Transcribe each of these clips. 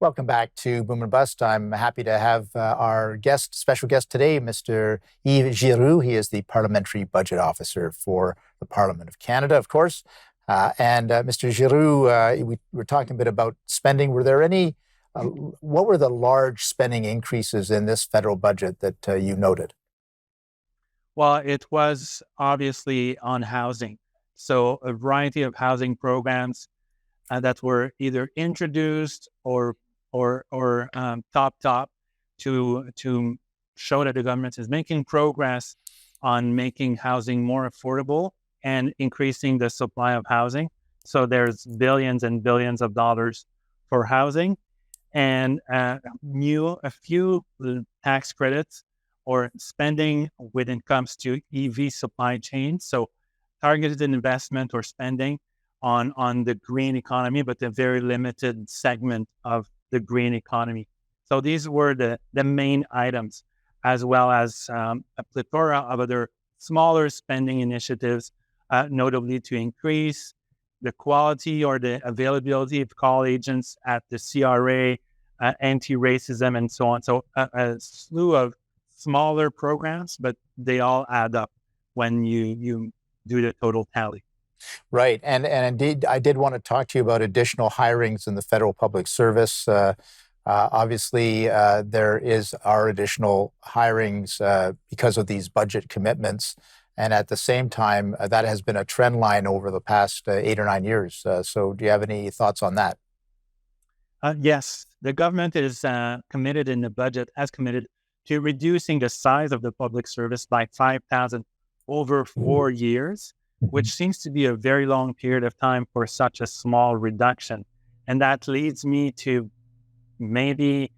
Welcome back to Boom and Bust. I'm happy to have our special guest today, Mr. Yves Giroux. He is the Parliamentary Budget Officer for the Parliament of Canada, of course. Mr. Giroux, we were talking a bit about spending. Were there any, what were the large spending increases in this federal budget that you noted? Well, it was obviously on housing. So a variety of housing programs that were either introduced or topped up to show that the government is making progress on making housing more affordable and increasing the supply of housing. So there's billions and billions of dollars for housing, and a few tax credits or spending when it comes to EV supply chain. So targeted investment or spending on the green economy, but a very limited segment of the green economy. So these were the main items, as well as a plethora of other smaller spending initiatives, notably to increase the quality or the availability of call agents at the CRA, anti-racism, and so on. So a slew of smaller programs, but they all add up when you do the total tally. Right. And indeed, I did want to talk to you about additional hirings in the federal public service. Obviously, there are additional hirings because of these budget commitments. And at the same time, that has been a trend line over the past 8 or 9 years. So do you have any thoughts on that? Yes, the government is committed in the budget, has committed to reducing the size of the public service by 5,000 over 4 years, which seems to be a very long period of time for such a small reduction. And that leads me to maybe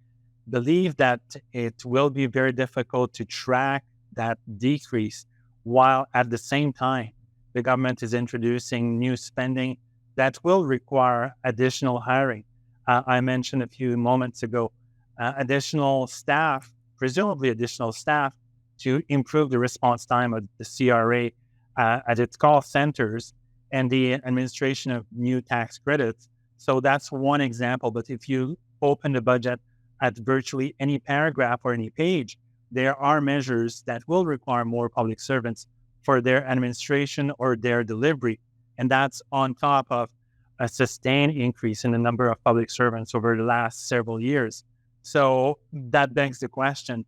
believe that it will be very difficult to track that decrease, while at the same time, the government is introducing new spending that will require additional hiring. I mentioned a few moments ago, additional staff, presumably additional staff, to improve the response time of the CRA at its call centers and the administration of new tax credits. So that's one example. But if you open the budget at virtually any paragraph or any page, there are measures that will require more public servants for their administration or their delivery. And that's on top of a sustained increase in the number of public servants over the last several years. So that begs the question,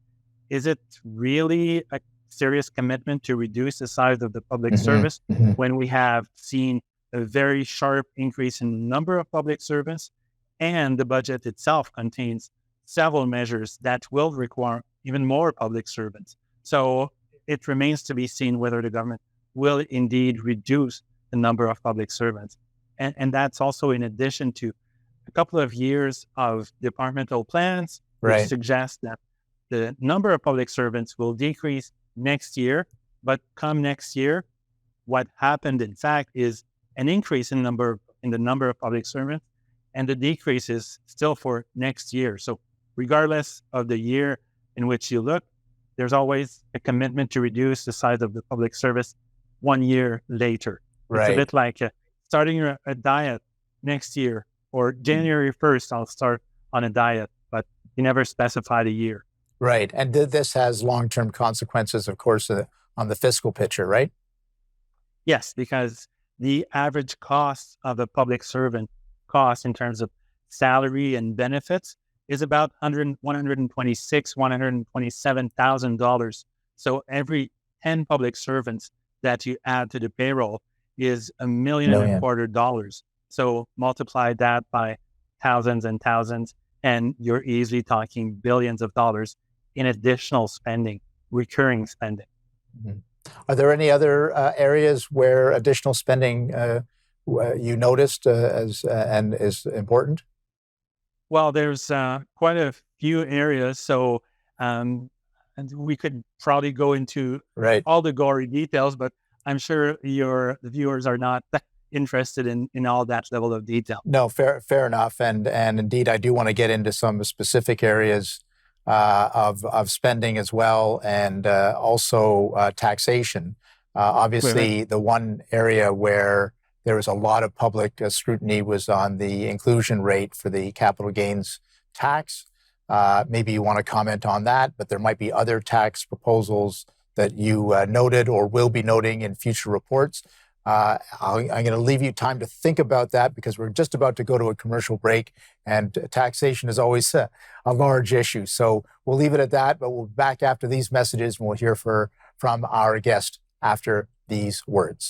is it really a serious commitment to reduce the size of the public service when we have seen a very sharp increase in the number of public servants, and the budget itself contains several measures that will require even more public servants? So it remains to be seen whether the government will indeed reduce the number of public servants. And that's also in addition to a couple of years of departmental plans, which suggest that the number of public servants will decrease next year. But come next year, what happened, in fact, is an increase in the number of public servants, and the decrease is still for next year. So regardless of the year in which you look, there's always a commitment to reduce the size of the public service 1 year later. It's a bit like starting a diet next year, or January 1st, I'll start on a diet, but you never specified a year. Right. And this has long-term consequences, of course, on the fiscal picture, right? Yes, because the average cost of a public servant cost in terms of salary and benefits is about $127,000. So every 10 public servants that you add to the payroll is $1.25 million. So multiply that by thousands and thousands, and you're easily talking billions of dollars in additional spending, recurring spending. Are there any other areas where additional spending you noticed and is important? Well, there's quite a few areas. So and we could probably go into all the gory details, but I'm sure the viewers are not interested in all that level of detail. No, fair enough. And indeed, I do want to get into some specific areas of spending as well, and also taxation. Obviously, the one area where there was a lot of public scrutiny was on the inclusion rate for the capital gains tax. Maybe you want to comment on that, but there might be other tax proposals that you noted or will be noting in future reports. I'm going to leave you time to think about that because we're just about to go to a commercial break, and taxation is always a large issue. So we'll leave it at that, but we'll be back after these messages and we'll hear from our guest after these words.